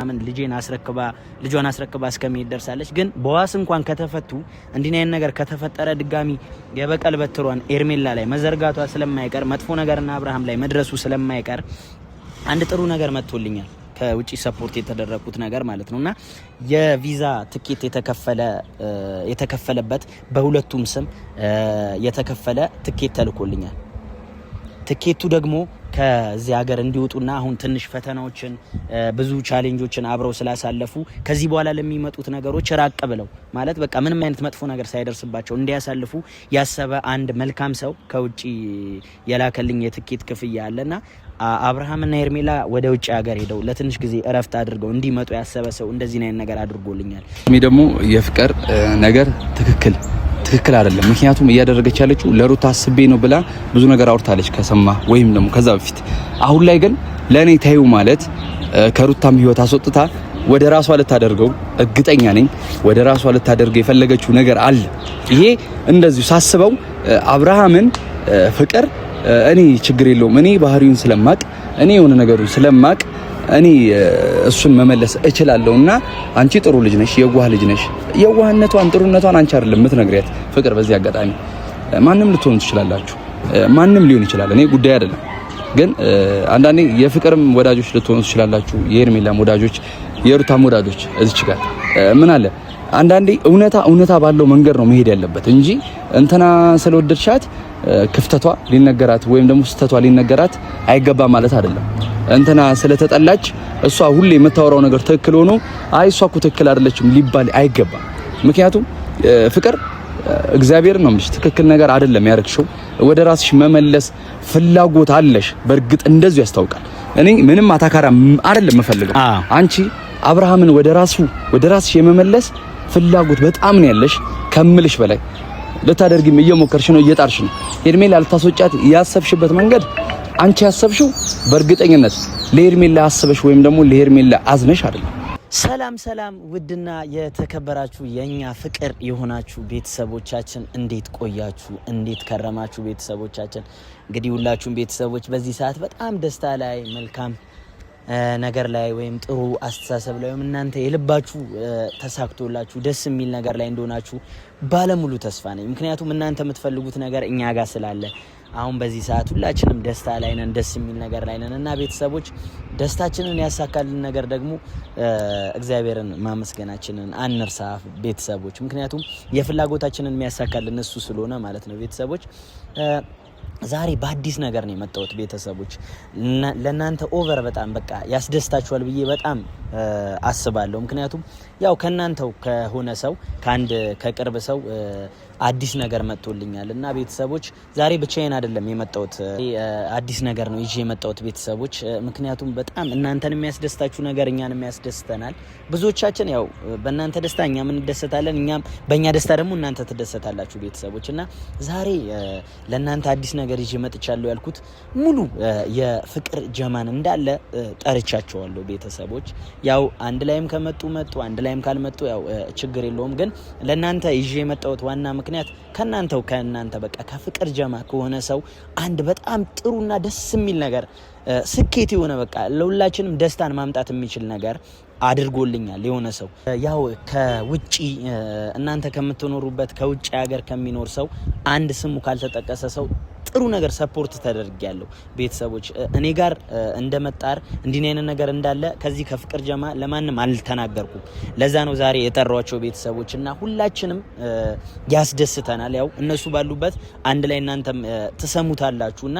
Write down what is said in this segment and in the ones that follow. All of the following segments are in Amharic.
ምን ልጇን አስረክባ እስከሚሄድ ደርሳለች። ግን በዋስ እንኳን ከተፈቱ እንዲህ አይነት ነገር ከተፈጠረ ድጋሚ የበቀል በትሯን ኤርሜላ ላይ መዘርጋቷ ስለማይቀር መጥፎ ነገርና አብርሃም ላይ መድረሱ ስለማይቀር አንድ ጥሩ ነገር መጥቶልኛል። ከውጪ ሰፖርት የተደረኩት ነገር ማለት ነውና የቪዛ ትኬት የተከፈለበት በሁለቱም ስም የተከፈለ ትኬት ተልኮልኛል። ትኬቱ ደግሞ ከዚህ ሀገር እንዲወጡና አሁን ትንሽ ፈተናዎችን ብዙ ቻሌንጆችን አብረው ስላሳለፉ ከዚህ በኋላ ለሚመጡት ነገሮች ራቅ ብለው ማለት በቃ ምንም አይነት መጥፎ ነገር ሳይደርስባቸው እንዲያሳልፉ ያሰበ አንድ መልካም ሰው ከውጪ የላከልኝ የትኬት ክፍያ አለና አብርሃምና ኤርሜላ ወደ ውጭ ሀገር ሄደው ለትንሽ ጊዜ እረፍት አድርገው እንዲመጡ ያሰበ ሰው እንደዚህ አይነት ነገር አድርጎልኛል። ደግሞ የፍቅር ነገር ትክክል አይደለም። ምክንያቱም እያደረገች ያለችው ለሩታ አስቤ ነው ብላ ብዙ ነገር አውርታለች ከሰማ ወይም ደግሞ ከዛ በፊት። አሁን ላይ ግን ለኔ ታዩ ማለት ከሩታም ህይወት አስወጥታ ወደ ራሷ ልታደርገው እርግጠኛ ነኝ። ወደ ራሷ ልታደርገው የፈለገችው ነገር አለ። ይሄ እንደዚሁ ሳስበው አብርሃምን ፍቅር እኔ ችግር የለውም እኔ ባህሪውን ስለማቅ እኔ የሆነ ነገሩን ስለማቅ እኔ እሱን መመለስ እችላለሁና አንቺ ጥሩ ልጅ ነሽ፣ የዋህ ልጅ ነሽ። የዋህነቷን ጥሩነቷን አንቺ አይደለም የምትነግሪያት ፍቅር። በዚህ አጋጣሚ ማንም ልትሆኑ ትችላላችሁ፣ ማንም ሊሆን ይችላል፣ እኔ ጉዳይ አይደለም። ግን አንዳንዴ የፍቅርም ወዳጆች ልትሆኑ ትችላላችሁ፣ የኤርሜላም ወዳጆች፣ የሩታም ወዳጆች። እዚች ጋር ምን አለ አንዳንዴ እውነታ ባለው መንገድ ነው መሄድ ያለበት እንጂ እንትና ስለወደድሻት ክፍተቷ ሊነገራት ወይም ደግሞ ስተቷ ሊነገራት አይገባ ማለት አይደለም። እንትና ስለተጠላች እሷ ሁሌ የምታወራው ነገር ትክክል ሆኖ አይ እሷ እኮ ትክክል አይደለችም ሊባል አይገባም። ምክንያቱም ፍቅር እግዚአብሔር ነው የምልሽ ትክክል ነገር አይደለም ያረክሽው። ወደ ራስሽ መመለስ ፍላጎት አለሽ፣ በእርግጥ እንደዚህ ያስታውቃል። እኔ ምንም አታካራ አይደለም የምፈልገው። አንቺ አብርሃምን ወደ ራስሽ የመመለስ ፍላጎት በጣም ነው ያለሽ ከምልሽ በላይ ልታደርጊም እየሞከርሽ ነው፣ እየጣርሽ ነው። ኤርሜላ ልታስወጫት ያሰብሽበት መንገድ አንቺ ያሰብሽው በእርግጠኝነት ለኤርሜላ አስበሽ ወይም ደግሞ ለኤርሜላ አዝነሽ አይደለም። ሰላም ውድና የተከበራችሁ የኛ ፍቅር የሆናችሁ ቤተሰቦቻችን እንዴት ቆያችሁ? እንዴት ከረማችሁ? ቤተሰቦቻችን እንግዲህ ሁላችሁም ቤተሰቦች በዚህ ሰዓት በጣም ደስታ ላይ መልካም ነገር ላይ ወይም ጥሩ አስተሳሰብ ላይ ወይም እናንተ የልባችሁ ተሳክቶላችሁ ደስ የሚል ነገር ላይ እንደሆናችሁ ባለሙሉ ተስፋ ነኝ። ምክንያቱም እናንተ የምትፈልጉት ነገር እኛ ጋር ስላለ አሁን በዚህ ሰዓት ሁላችንም ደስታ ላይ ነን፣ ደስ የሚል ነገር ላይ ነን እና ቤተሰቦች ደስታችንን ያሳካልን ነገር ደግሞ እግዚአብሔርን ማመስገናችንን አንርሳ ቤተሰቦች። ምክንያቱም የፍላጎታችንን የሚያሳካልን እሱ ስለሆነ ማለት ነው ቤተሰቦች። ዛሬ በአዲስ ነገር ነው የመጣሁት ቤተሰቦች። ለናንተ ኦቨር በጣም በቃ ያስደስታችኋል ብዬ በጣም አስባለሁ። ምክንያቱም ያው ከናንተው ከሆነ ሰው ከቅርብ ሰው አዲስ ነገር መጥቶልኛል እና ቤተሰቦች ዛሬ ብቻዬን አይደለም የመጣሁት፣ አዲስ ነገር ነው ይዤ የመጣሁት ቤተሰቦች። ምክንያቱም በጣም እናንተን የሚያስደስታችሁ ነገር እኛን የሚያስደስተናል። ብዙዎቻችን ያው በእናንተ ደስታ እኛም እንደሰታለን፣ እኛም በእኛ ደስታ ደግሞ እናንተ ትደሰታላችሁ ቤተሰቦች። እና ዛሬ ለናንተ አዲስ ነገር ይዤ መጥቻለሁ። ያልኩት ሙሉ የፍቅር ጀማን እንዳለ ጠርቻቸዋለሁ ቤተሰቦች። ያው አንድ ላይም ከመጡ መጡ፣ አንድ ላይም ካልመጡ ያው ችግር የለውም። ግን ለናንተ ይዤ የመጣሁት ዋና ምክንያት ከናንተ በቃ ከፍቅር ጀማ ከሆነ ሰው አንድ በጣም ጥሩና ደስ የሚል ነገር ስኬት የሆነ በቃ ለሁላችንም ደስታን ማምጣት የሚችል ነገር አድርጎልኛል የሆነ ሰው። ያው ከውጪ እናንተ ከምትኖሩበት ከውጪ ሀገር ከሚኖር ሰው አንድ ስሙ ካልተጠቀሰ ሰው ጥሩ ነገር ሰፖርት ተደርጊያለሁ ቤተሰቦች። እኔ ጋር እንደመጣር እንዲህ አይነት ነገር እንዳለ ከዚህ ከፍቅር ጀማ ለማንም አልተናገርኩም። ለዛ ነው ዛሬ የጠራኋቸው ቤተሰቦች እና ሁላችንም ያስደስተናል። ያው እነሱ ባሉበት አንድ ላይ እናንተም ትሰሙታላችሁና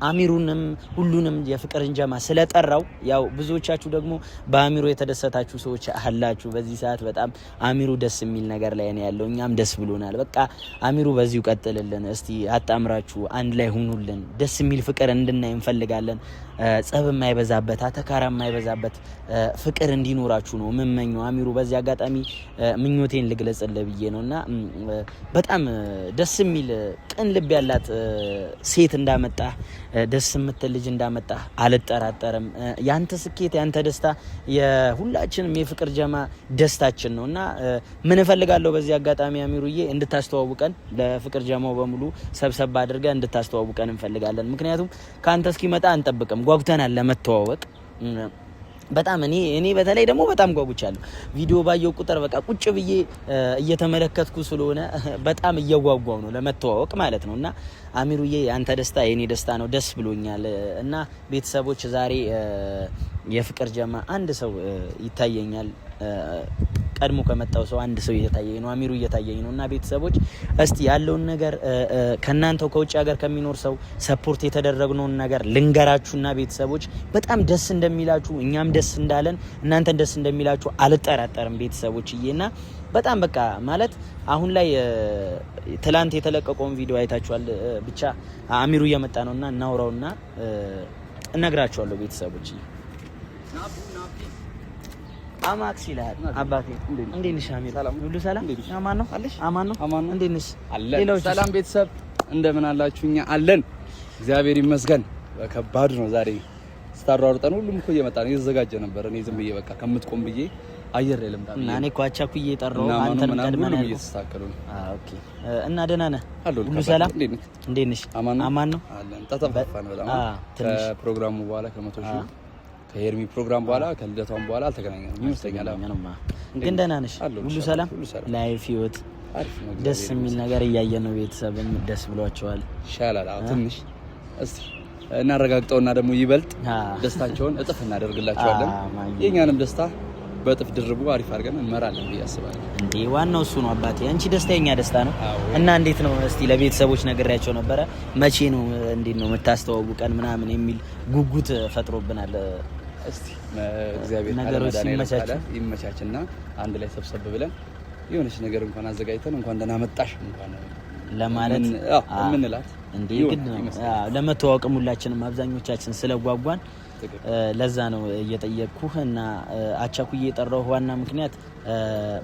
አሚሩንም ሁሉንም የፍቅርን ጀማ ስለጠራው ያው ብዙዎቻችሁ ደግሞ በአሚሩ የተደሰታችሁ ሰዎች አላችሁ። በዚህ ሰዓት በጣም አሚሩ ደስ የሚል ነገር ላይ ነው ያለው፣ እኛም ደስ ብሎናል። በቃ አሚሩ በዚሁ ቀጥልልን፣ እስቲ አጣምራችሁ አንድ ላይ ሁኑልን፣ ደስ የሚል ፍቅር እንድናይ እንፈልጋለን። ጸብ የማይበዛበት አተካራ የማይበዛበት ፍቅር እንዲኖራችሁ ነው የምመኘው። አሚሩ በዚህ አጋጣሚ ምኞቴን ልግለጽልህ ብዬ ነውና በጣም ደስ የሚል ቅን ልብ ያላት ሴት እንዳመጣ ደስ የምትል ልጅ እንዳመጣ አልጠራጠርም። ያንተ ስኬት ያንተ ደስታ የሁላችንም የፍቅር ጀማ ደስታችን ነውና ምን እፈልጋለሁ በዚህ አጋጣሚ አሚሩዬ እንድታስተዋውቀን ለፍቅር ጀማው በሙሉ ሰብሰብ አድርገን እንድታስተዋውቀን እንፈልጋለን። ምክንያቱም ካንተ እስኪመጣ አንጠብቅም፣ ጓጉተናል ለመተዋወቅ። በጣም እኔ በተለይ ደግሞ በጣም ጓጉቻለሁ። ቪዲዮ ባየው ቁጥር በቃ ቁጭ ብዬ እየተመለከትኩ ስለሆነ በጣም እየጓጓው ነው ለመተዋወቅ ማለት ነው። እና አሚሩዬ አንተ ደስታ የኔ ደስታ ነው፣ ደስ ብሎኛል። እና ቤተሰቦች ዛሬ የፍቅር ጀማ አንድ ሰው ይታየኛል፣ ቀድሞ ከመጣው ሰው አንድ ሰው እየታየኝ ነው፣ አሚሩ እየታየኝ ነው። እና ቤተሰቦች እስቲ ያለውን ነገር ከናንተው ከውጭ ሀገር ከሚኖር ሰው ሰፖርት የተደረግነውን ነገር ልንገራችሁና ቤተሰቦች በጣም ደስ እንደሚላችሁ እኛም ደስ እንዳለን እናንተን ደስ እንደሚላችሁ አልጠራጠርም ቤተሰቦችዬና በጣም በቃ ማለት አሁን ላይ ትላንት የተለቀቀውን ቪዲዮ አይታችኋል። ብቻ አሚሩ እየመጣ ነውና እናውራውና እነግራችኋለሁ ቤተሰቦች። አማክስ ይላል አባቴ። እንዴት ነሽ አሚሩ? ሁሉ ሰላም? አማን ነው አለሽ? አማን ነው። እንዴት ነሽ? ሌላው ሰላም ቤተሰብ እንደምን አላችሁ? እኛ አለን እግዚአብሔር ይመስገን። ከባድ ነው ዛሬ ስታሯሩጠን ሁሉም እኮ እየመጣ ነው፣ እየተዘጋጀ ነበር። እኔ ዝም ብዬ በቃ ከምትቆም ብዬ አየር ላይ ልምጣ እና እኔ እኮ አቻኩዬ ጠራው አንተን ቀድመን ነው እየተስተካከሉ ነው። ኦኬ። እና ደህና ነህ? ሁሉ ሰላም? እንዴት ነሽ? አማን ነው አለን። ተጠፋፋን በጣም ከፕሮግራሙ በኋላ ከመቶ ሺህ ከሄርሚ ፕሮግራም በኋላ ከልደቷም በኋላ አልተገናኘንም ይመስለኛል። ግን ደህና ነሽ? ሁሉ ሰላም? ላይፍ ህይወት ደስ የሚል ነገር እያየን ነው። ቤተሰብም ደስ ብሏቸዋል። ይሻላል ትንሽ እስቲ እናረጋግጠውና ደግሞ ይበልጥ ደስታቸውን እጥፍ እናደርግላቸዋለን። የኛንም ደስታ በጥፍ ድርቡ አሪፍ አድርገን እንመራለን ብዬ አስባለሁ። እንዴ ዋናው እሱ ነው አባቴ። አንቺ ደስታ የኛ ደስታ ነው። እና እንዴት ነው እስቲ ለቤተሰቦች ነግሬያቸው ነበረ። መቼ ነው እንዴት ነው የምታስተዋውቀን ምናምን የሚል ጉጉት ፈጥሮብናል። እስቲ እግዚአብሔር ነገሮች ይመቻችና አንድ ላይ ሰብሰብ ብለን የሆነች ነገር እንኳን አዘጋጅተን እንኳን ደህና መጣሽ እንኳን ለማለት ምንላት እንዴ ግድ ነው ለመተዋወቅም ሁላችንም አብዛኞቻችን ስለጓጓን ለዛ ነው እየጠየቅኩህ። እና አቻኩዬ የጠራው ዋና ምክንያት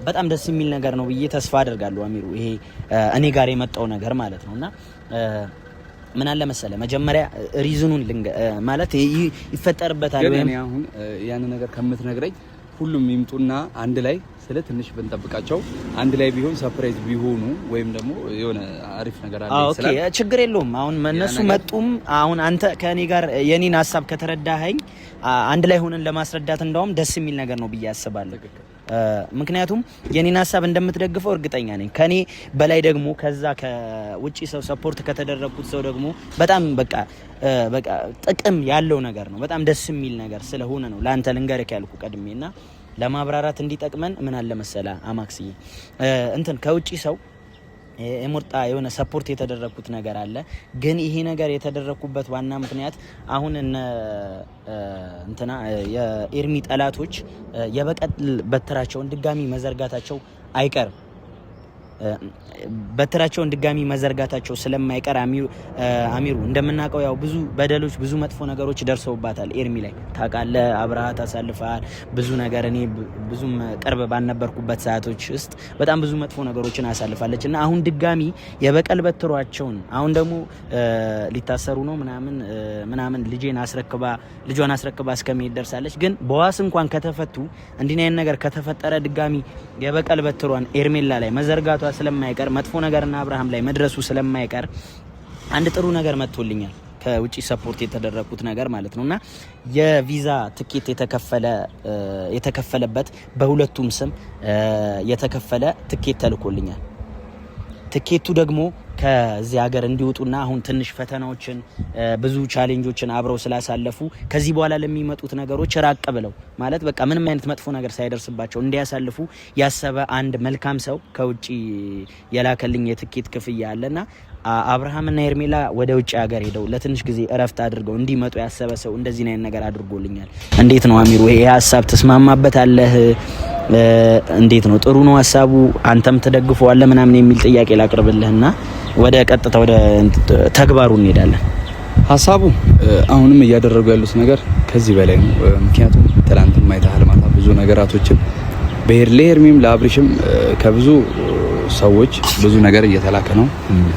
በጣም ደስ የሚል ነገር ነው ብዬ ተስፋ አደርጋለሁ አሚሩ። ይሄ እኔ ጋር የመጣው ነገር ማለት ነውና ምን አለ መሰለ መጀመሪያ ሪዝኑን ማለት ይፈጠርበታል ወይ አሁን ያን ነገር ከምትነግረኝ ሁሉም ይምጡና አንድ ላይ ስለ ትንሽ ብንጠብቃቸው አንድ ላይ ቢሆን ሰርፕራይዝ ቢሆኑ ወይም ደግሞ የሆነ አሪፍ ነገር አለ ይችላል። ኦኬ ችግር የለውም። አሁን እነሱ መጡም አሁን አንተ ከኔ ጋር የኔን ሐሳብ ከተረዳኸኝ አንድ ላይ ሆነን ለማስረዳት እንደውም ደስ የሚል ነገር ነው ብዬ አስባለሁ። ምክንያቱም የኔን ሐሳብ እንደምትደግፈው እርግጠኛ ነኝ። ከኔ በላይ ደግሞ ከዛ ከውጪ ሰው ሰፖርት ከተደረጉት ሰው ደግሞ በጣም በቃ ጥቅም ያለው ነገር ነው። በጣም ደስ የሚል ነገር ስለሆነ ነው ላንተ ልንገርክ ያልኩ ቀድሜና ለማብራራት እንዲጠቅመን ምን አለ መሰላ አማክስዬ እንትን ከውጪ ሰው የሞርጣ የሆነ ሰፖርት የተደረኩት ነገር አለ። ግን ይሄ ነገር የተደረኩበት ዋና ምክንያት አሁን እንትና የኤርሚ ጠላቶች የበቀል በትራቸውን ድጋሚ መዘርጋታቸው አይቀርም። በትራቸውን ድጋሚ መዘርጋታቸው ስለማይቀር አሚሩ እንደምናውቀው ያው ብዙ በደሎች ብዙ መጥፎ ነገሮች ደርሰውባታል ኤርሚ ላይ ታውቃለህ። አብረሃት አሳልፈሃል ብዙ ነገር። እኔ ብዙም ቅርብ ባልነበርኩበት ሰዓቶች ውስጥ በጣም ብዙ መጥፎ ነገሮችን አሳልፋለች እና አሁን ድጋሚ የበቀል በትሯቸውን አሁን ደግሞ ሊታሰሩ ነው ምናምን ልጇን አስረክባ እስከመሄድ ደርሳለች። ግን በዋስ እንኳን ከተፈቱ እንዲህ አይነት ነገር ከተፈጠረ ድጋሚ የበቀል በትሯን ኤርሜላ ላይ መዘርጋቷ ስለማይቀር መጥፎ ነገርና አብርሃም ላይ መድረሱ ስለማይቀር አንድ ጥሩ ነገር መጥቶልኛል ከውጪ ሰፖርት የተደረኩት ነገር ማለት ነውና የቪዛ ትኬት የተከፈለበት በሁለቱም ስም የተከፈለ ትኬት ተልኮልኛል። ትኬቱ ደግሞ ከዚህ ሀገር እንዲወጡና አሁን ትንሽ ፈተናዎችን ብዙ ቻሌንጆችን አብረው ስላሳለፉ ከዚህ በኋላ ለሚመጡት ነገሮች ራቅ ብለው ማለት በቃ ምንም አይነት መጥፎ ነገር ሳይደርስባቸው እንዲያሳልፉ ያሰበ አንድ መልካም ሰው ከውጪ የላከልኝ የትኬት ክፍያ አለና አብርሃምና ኤርሜላ ወደ ውጭ ሀገር ሄደው ለትንሽ ጊዜ እረፍት አድርገው እንዲመጡ ያሰበ ሰው እንደዚህ አይነት ነገር አድርጎልኛል። እንዴት ነው አሚሩ? ይሄ ሀሳብ ተስማማበታለህ? እንዴት ነው? ጥሩ ነው ሀሳቡ? አንተም ተደግፈዋለህ ምናምን የሚል ጥያቄ ላቅርብልህና ወደ ቀጥታ ወደ ተግባሩ እንሄዳለን። ሀሳቡ አሁንም እያደረጉ ያሉት ነገር ከዚህ በላይ ነው። ምክንያቱም ትላንት ማይታህል ማታ ብዙ ነገራቶችን ለኤርሚም ለአብሪሽም ከብዙ ሰዎች ብዙ ነገር እየተላከ ነው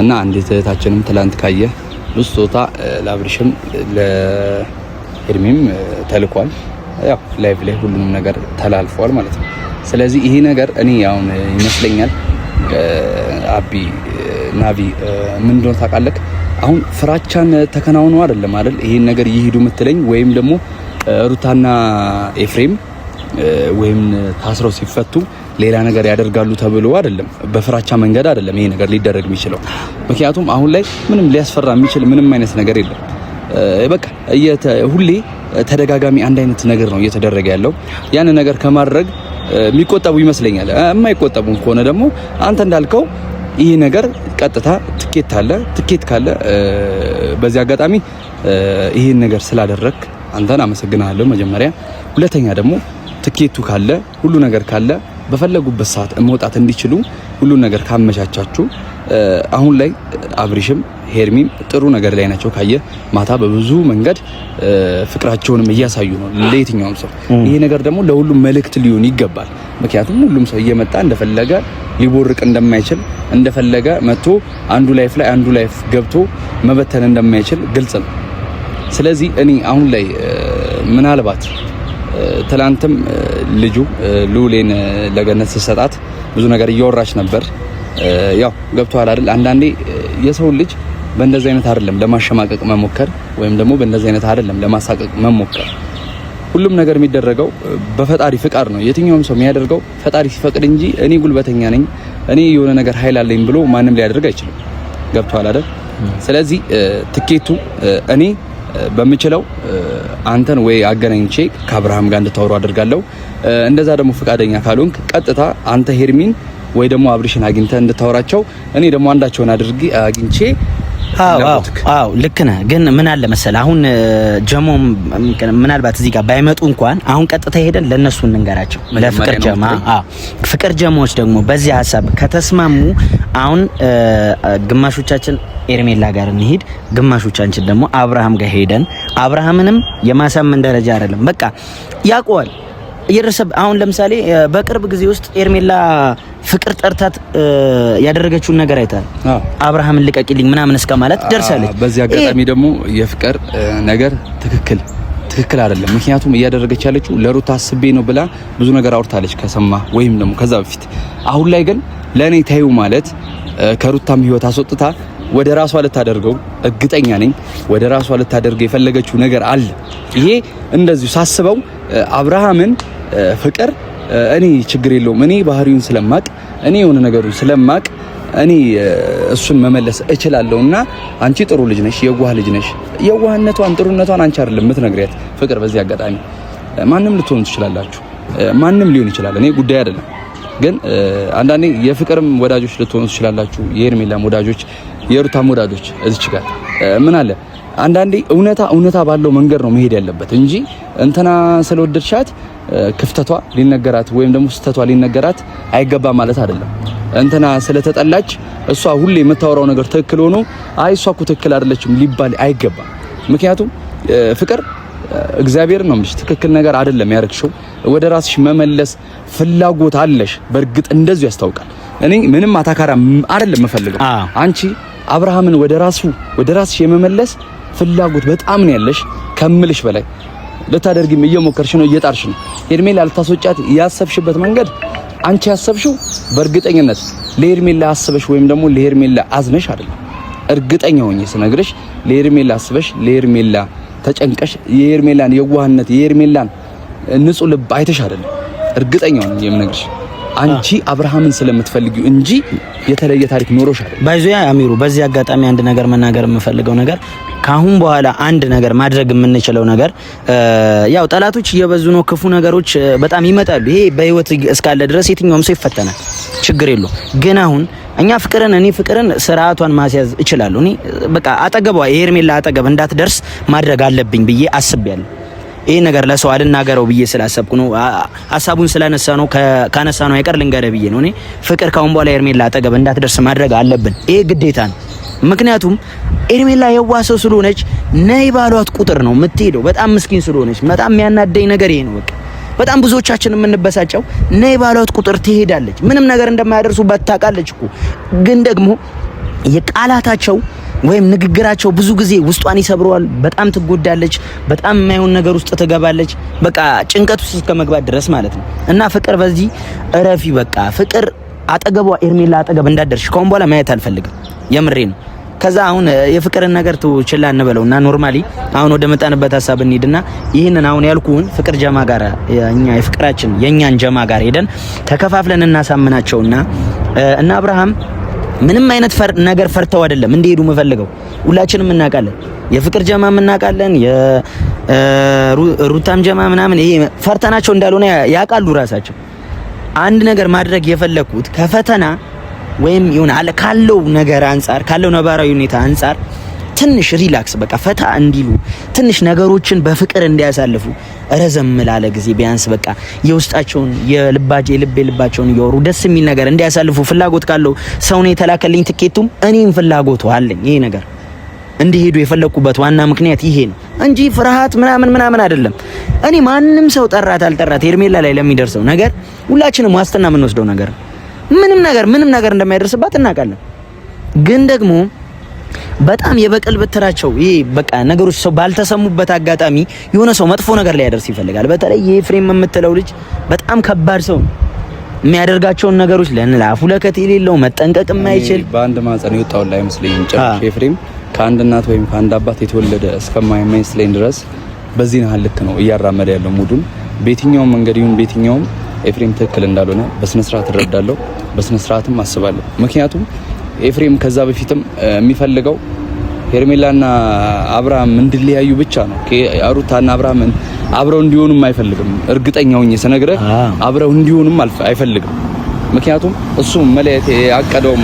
እና አንዲት እህታችንም ትላንት ካየ ብዙ ስጦታ ለአብሪሽም ለኤርሚም ተልኳል። ያው ላይቭ ላይ ሁሉንም ነገር ተላልፏል ማለት ነው። ስለዚህ ይሄ ነገር እኔ አሁን ይመስለኛል አቢ ናቪ ምን እንደሆነ ታውቃለህ? አሁን ፍራቻን ተከናውኖ አይደለም አይደል ይሄን ነገር ይሄዱ የምትለኝ ወይም ደግሞ ሩታና ኤፍሬም ወይም ታስረው ሲፈቱ ሌላ ነገር ያደርጋሉ ተብሎ አይደለም፣ በፍራቻ መንገድ አይደለም ይሄ ነገር ሊደረግ የሚችለው። ምክንያቱም አሁን ላይ ምንም ሊያስፈራ የሚችል ምንም አይነት ነገር የለም። በቃ ሁሌ ተደጋጋሚ አንድ አይነት ነገር ነው እየተደረገ ያለው። ያን ነገር ከማድረግ የሚቆጠቡ ይመስለኛል። የማይቆጠቡ ከሆነ ደግሞ አንተ እንዳልከው ይሄ ነገር ቀጥታ ትኬት ካለ በዚህ አጋጣሚ ይሄን ነገር ስላደረክ አንተን አመሰግናለሁ መጀመሪያ። ሁለተኛ ደግሞ ትኬቱ ካለ ሁሉ ነገር ካለ በፈለጉበት ሰዓት መውጣት እንዲችሉ ሁሉ ነገር ካመቻቻችሁ አሁን ላይ አብሪሽም ሄርሚም ጥሩ ነገር ላይ ናቸው። ካየ ማታ በብዙ መንገድ ፍቅራቸውንም እያሳዩ ነው ለየትኛውም ሰው። ይሄ ነገር ደግሞ ለሁሉም መልእክት ሊሆን ይገባል። ምክንያቱም ሁሉም ሰው እየመጣ እንደፈለገ ሊቦርቅ እንደማይችል እንደፈለገ መጥቶ አንዱ ላይፍ ገብቶ መበተን እንደማይችል ግልጽ ነው። ስለዚህ እኔ አሁን ላይ ምናልባት ትላንትም ልጁ ሉሌን ለገነት ሲሰጣት ብዙ ነገር እያወራች ነበር። ያው ገብቷል አይደል? አንዳንዴ የሰው ልጅ በእንደዚህ አይነት አይደለም ለማሸማቀቅ መሞከር ወይም ደግሞ በእንደዚህ አይነት አይደለም ለማሳቀቅ መሞከር። ሁሉም ነገር የሚደረገው በፈጣሪ ፍቃድ ነው። የትኛውም ሰው የሚያደርገው ፈጣሪ ሲፈቅድ እንጂ እኔ ጉልበተኛ ነኝ እኔ የሆነ ነገር ኃይል አለኝ ብሎ ማንም ሊያደርግ አይችልም። ገብቷል አይደል? ስለዚህ ትኬቱ እኔ በምችለው አንተን ወይ አገናኝቼ ከአብርሃም ጋር እንድታወሩ አደርጋለሁ። እንደዛ ደግሞ ፍቃደኛ ካልሆንክ ቀጥታ አንተ ሄርሚን ወይ ደግሞ አብሪሽን አግኝተህ እንድታወራቸው እኔ ደግሞ አንዳቸውን አግኝቼ አዎ ልክ ነህ። ግን ምን አለ መሰለህ አሁን ጀሞም ምናልባት እዚህ ጋር ባይመጡ እንኳን አሁን ቀጥታ ሄደን ለነሱ እንንገራቸው ለፍቅር ጀማ። ፍቅር ጀማዎች ደግሞ በዚህ ሀሳብ ከተስማሙ አሁን ግማሾቻችን ኤርሜላ ጋር እንሂድ፣ ግማሾቻችን ደግሞ አብርሃም ጋር ሄደን አብርሃምንም የማሳመን ደረጃ አይደለም በቃ ያውቀዋል እየደረሰብ። አሁን ለምሳሌ በቅርብ ጊዜ ውስጥ ኤርሜላ ፍቅር ጠርታት ያደረገችውን ነገር አይታል። አብርሃምን ልቀቂልኝ ምናምን እስከ ማለት ደርሳለች። በዚህ አጋጣሚ ደግሞ የፍቅር ነገር ትክክል አይደለም። ምክንያቱም እያደረገች ያለችው ለሩታ አስቤ ነው ብላ ብዙ ነገር አውርታለች ከሰማ ወይም ደግሞ ከዛ በፊት። አሁን ላይ ግን ለኔ ታዩ ማለት ከሩታም ህይወት አስወጥታ ወደ ራሷ ልታደርገው እርግጠኛ ነኝ። ወደ ራሷ ልታደርገው የፈለገችው ነገር አለ። ይሄ እንደዚሁ ሳስበው አብርሃምን ፍቅር እኔ ችግር የለውም እኔ ባህሪውን ስለማቅ እኔ የሆነ ነገሩን ስለማቅ እኔ እሱን መመለስ እችላለሁና አንቺ ጥሩ ልጅ ነሽ፣ የዋህ ልጅ ነሽ። የዋህነቷን ጥሩነቷን አንቺ አይደለም የምትነግሪያት ፍቅር። በዚህ አጋጣሚ ማንም ልትሆኑ ትችላላችሁ፣ ማንም ሊሆን ይችላል፣ እኔ ጉዳይ አይደለም። ግን አንዳንዴ የፍቅርም ወዳጆች ልትሆኑ ትችላላችሁ፣ የሄርሜላም ወዳጆች፣ የሩታም ወዳጆች። እዚች ጋር ምን አለ አንዳንዴ እውነታ ባለው መንገድ ነው መሄድ ያለበት እንጂ እንትና ስለወደድሻት ክፍተቷ ሊነገራት ወይም ደግሞ ስተቷ ሊነገራት አይገባም ማለት አይደለም። እንትና ስለተጠላች እሷ ሁሌ የምታወራው ነገር ትክክል ሆኖ አይ እሷ እኮ ትክክል አይደለችም ሊባል አይገባም። ምክንያቱም ፍቅር እግዚአብሔር ነው እንጂ ትክክል ነገር አይደለም ያረክሽው። ወደ ራስሽ መመለስ ፍላጎት አለሽ፣ በእርግጥ እንደዚህ ያስታውቃል። እኔ ምንም አታካራ አይደለም የምፈልገው። አንቺ አብርሃምን ወደ ራስሽ የመመለስ ፍላጎት በጣም ነው ያለሽ ከምልሽ በላይ ልታደርጊም እየሞከርሽ ነው፣ እየጣርሽ ነው። ሄርሜላ ልታስወጫት ያሰብሽበት መንገድ አንቺ ያሰብሽው በእርግጠኝነት ለሄርሜላ አስበሽ ወይም ደግሞ ለሄርሜላ አዝነሽ አይደለም። እርግጠኛ ሆኜ ስነግርሽ ለሄርሜላ አስበሽ ለሄርሜላ ተጨንቀሽ የሄርሜላን የዋህነት የሄርሜላን ንጹህ ልብ አይተሽ አይደለም። እርግጠኛ ሆኜ የምነግርሽ አንቺ አብርሃምን ስለምትፈልጊው እንጂ የተለየ ታሪክ ኖሮሽ አይደለም። ባይዞያ አሚሩ፣ በዚህ አጋጣሚ አንድ ነገር መናገር የምፈልገው ነገር ካሁን በኋላ አንድ ነገር ማድረግ የምንችለው ነገር ያው ጠላቶች እየበዙ ነው፣ ክፉ ነገሮች በጣም ይመጣሉ። ይሄ በህይወት እስካለ ድረስ የትኛውም ሰው ይፈተናል፣ ችግር የለውም። ግን አሁን እኔ ፍቅርን ስርዓቷን ማስያዝ እችላለሁ። እኔ በቃ አጠገቧ የሄርሜላ አጠገብ እንዳትደርስ ማድረግ አለብኝ ብዬ አስቤያለሁ። ይሄ ነገር ለሰው አልናገረው ብዬ ስላሰብኩ ነው። ሀሳቡን ስላነሳ ነው ካነሳ ነው አይቀር ልንገረ ብዬ ነው። እኔ ፍቅር ካሁን በኋላ ሄርሜላ አጠገብ እንዳትደርስ ማድረግ አለብን። ይሄ ግዴታ ነው። ምክንያቱም ሄርሜላ የዋሰው ስለሆነች ነይ ባሏት ቁጥር ነው የምትሄደው። በጣም ምስኪን ስለሆነች በጣም የሚያናደኝ ነገር ይሄ ነው። በቃ በጣም ብዙዎቻችን የምንበሳጨው ነይ ባሏት ቁጥር ትሄዳለች። ምንም ነገር እንደማያደርሱባት ታውቃለች እኮ። ግን ደግሞ የቃላታቸው ወይም ንግግራቸው ብዙ ጊዜ ውስጧን ይሰብረዋል። በጣም ትጎዳለች። በጣም የማይሆን ነገር ውስጥ ትገባለች። በቃ ጭንቀት ውስጥ እስከመግባት ድረስ ማለት ነው። እና ፍቅር በዚህ እረፊ። በቃ ፍቅር አጠገቧ ሄርሜላ አጠገብ እንዳደርሽ ካሁን በኋላ ማየት አልፈልግም። የምሬ ነው። ከዛ አሁን የፍቅርን ነገር ችላ እንበለውና ኖርማሊ አሁን ወደ መጣንበት ሀሳብ እንሂድና ይህንን አሁን ያልኩህን ፍቅር ጀማ ጋር እኛ የፍቅራችን የኛን ጀማ ጋር ሄደን ተከፋፍለን እናሳምናቸውና እና አብርሃም ምንም አይነት ነገር ፈርተው አይደለም እንዲሄዱ የምፈልገው። ሁላችንም እናውቃለን፣ የፍቅር ጀማ እናውቃለን፣ የሩታም ጀማ ምናምን ይሄ ፈርተናቸው እንዳልሆነ ያውቃሉ ራሳቸው። አንድ ነገር ማድረግ የፈለኩት ከፈተና ወይም ይሁን አለ ካለው ነገር አንፃር ካለው ነባራዊ ሁኔታ አንፃር ትንሽ ሪላክስ በቃ ፈታ እንዲሉ ትንሽ ነገሮችን በፍቅር እንዲያሳልፉ ረዘም ላለ ጊዜ ቢያንስ በቃ የውስጣቸውን የልባቸውን እያወሩ ደስ የሚል ነገር እንዲያሳልፉ ፍላጎት ካለው ሰው ነው የተላከልኝ። ትኬቱም እኔም ፍላጎቱ አለኝ። ይሄ ነገር እንዲሄዱ የፈለኩበት ዋና ምክንያት ይሄ ነው እንጂ ፍርሃት ምናምን አይደለም። እኔ ማንም ሰው ጠራት አልጠራት ሄርሜላ ላይ ለሚደርሰው ነገር ሁላችንም ዋስትና የምንወስደው ነገር ምንም ነገር እንደማይደርስባት እናውቃለን። ግን ደግሞ በጣም የበቀል በትራቸው ይሄ በቃ ነገሮች ሰው ባልተሰሙበት አጋጣሚ የሆነ ሰው መጥፎ ነገር ላይ ያደርስ ይፈልጋል። በተለይ የኤፍሬም የምትለው ልጅ በጣም ከባድ ሰው የሚያደርጋቸውን ነገሮች ለአፉ ለከት የሌለው መጠንቀቅ የማይችል በአንድ ማህፀን የወጣው ላይ አይመስለኝም ጭራሽ። ኤፍሬም ከአንድ እናት ወይም ከአንድ አባት የተወለደ እስከማይመስለኝ ድረስ በዚህ ነው ልክ ነው እያራመደ ያለው ሙዱን በየትኛውም መንገድ ይሁን በየትኛውም ኤፍሬም ትክክል እንዳልሆነ በስነ ስርዓት እረዳለሁ፣ በስነ ስርዓትም አስባለሁ። ምክንያቱም ኤፍሬም ከዛ በፊትም የሚፈልገው ሄርሜላና አብርሃም እንዲለያዩ ብቻ ነው። ሩታና አብርሃም አብረው እንዲሆኑም አይፈልግም። እርግጠኛው ነኝ ስነግርህ አብረው እንዲሆኑም አይፈልግም። ምክንያቱም እሱ መለያየት ያቀደውም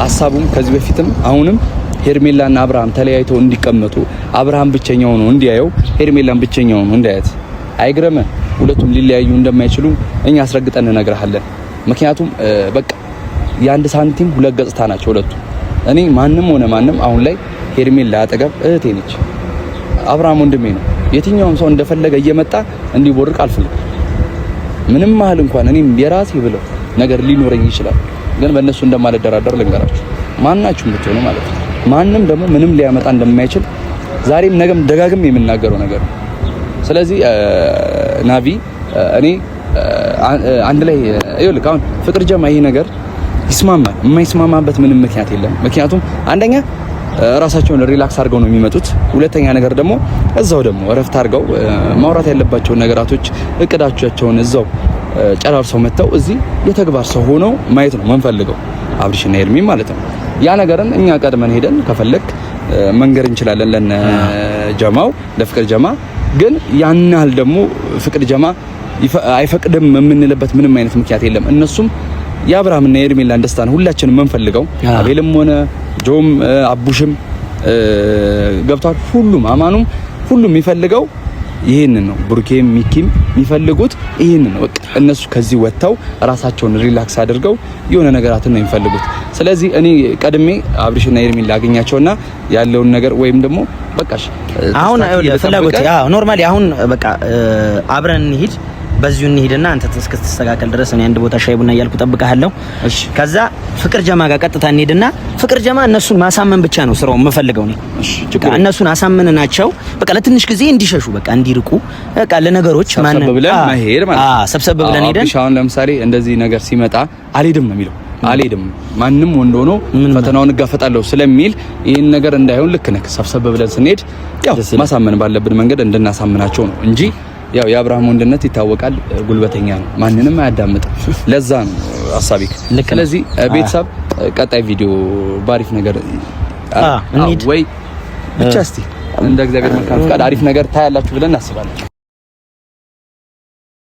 ሐሳቡም ከዚህ በፊትም አሁንም ሄርሜላና አብርሃም ተለያይተው እንዲቀመጡ አብርሃም ብቸኛው ነው እንዲያየው፣ ሄርሜላን ብቸኛው ነው እንዲያያት። አይግረምህ ሁለቱም ሊለያዩ እንደማይችሉ እኛ አስረግጠን እንነግርሃለን። ምክንያቱም በቃ የአንድ ሳንቲም ሁለት ገጽታ ናቸው ሁለቱ። እኔ ማንም ሆነ ማንም አሁን ላይ ሄርሜላ አጠገብ እህቴ ነች፣ አብርሃም ወንድሜ ነው። የትኛውም ሰው እንደፈለገ እየመጣ እንዲቦርቅ አልፈልግም። ምንም ማህል እንኳን እኔም የራሴ ብለው ነገር ሊኖረኝ ይችላል፣ ግን በእነሱ እንደማልደራደር ልንገራችሁ። ማናችሁም ብትሆኑ ማለት ነው። ማንም ደግሞ ምንም ሊያመጣ እንደማይችል ዛሬም ነገም ደጋግም የምናገረው ነገር ነው። ስለዚህ ናቪ እኔ አንድ ላይ ይኸውልህ አሁን ፍቅር ጀማ ይሄ ነገር ይስማማል። የማይስማማበት ምንም ምክንያት የለም። ምክንያቱም አንደኛ ራሳቸውን ሪላክስ አድርገው ነው የሚመጡት። ሁለተኛ ነገር ደግሞ እዛው ደግሞ እረፍት አድርገው ማውራት ያለባቸውን ነገራቶች እቅዳቸውን እዛው ጨራርሰው መጥተው እዚህ የተግባር ሰው ሆነው ማየት ነው የምንፈልገው፣ አብርሽና ሄርሚ ማለት ነው። ያ ነገርን እኛ ቀድመን ሄደን ከፈለክ መንገር እንችላለን ለነጀማው ለፍቅር ጀማ። ግን ያን ያህል ደግሞ ፍቅር ጀማ አይፈቅድም የምንልበት ምንም አይነት ምክንያት የለም። እነሱም የአብርሃምና የሄርሜላን ደስታ ነው ሁላችንም የምንፈልገው። አቤልም ሆነ ጆም አቡሽም ገብቷል። ሁሉም አማኑም ሁሉም የሚፈልገው ይሄንን ነው። ብሩኬም ሚኪም የሚፈልጉት ይሄንን ነው። በቃ እነሱ ከዚህ ወጥተው ራሳቸውን ሪላክስ አድርገው የሆነ ነገራትን ነው የሚፈልጉት። ስለዚህ እኔ ቀድሜ አብርሽና ሄርሜላ አገኛቸውና ያለውን ነገር ወይም ደግሞ በቃሽ አሁን ፍላጎት ኖርማሊ አሁን በቃ አብረን እንሂድ በዚሁ እንሂድና አንተ እስክትስተካከል ድረስ እኔ አንድ ቦታ ሻይ ቡና እያልኩ ጠብቀሃለሁ። እሺ። ከዛ ፍቅር ጀማ ጋር ቀጥታ እንሂድና ፍቅር ጀማ እነሱን ማሳመን ብቻ ነው ስራው የምፈልገው ነው። እሺ። እነሱን አሳመንናቸው በቃ ለትንሽ ጊዜ እንዲሸሹ በቃ እንዲርቁ በቃ ለነገሮች ማን ብለን መሄድ ማለት ነው። ሰብሰብ ብለን ሄደን አሁን ለምሳሌ እንደዚህ ነገር ሲመጣ አልሄድም ነው የሚለው። አልሄድም ማንም ወንድ ሆኖ ፈተናውን እጋፈጣለሁ ስለሚል ይሄን ነገር እንዳይሆን ልክ ነህ። ሰብሰብ ብለን ስንሄድ ያው ማሳመን ባለብን መንገድ እንድናሳምናቸው ነው እንጂ ያው የአብርሃም ወንድነት ይታወቃል፣ ጉልበተኛ ነው፣ ማንንም አያዳምጥም። ለዛ ነው ሐሳቢ። ስለዚህ ቤተሰብ ቀጣይ ቪዲዮ ባሪፍ ነገር ወይ ብቻ እስቲ እንደ እግዚአብሔር መልካም ፍቃድ አሪፍ ነገር ታያላችሁ ብለን እናስባለን።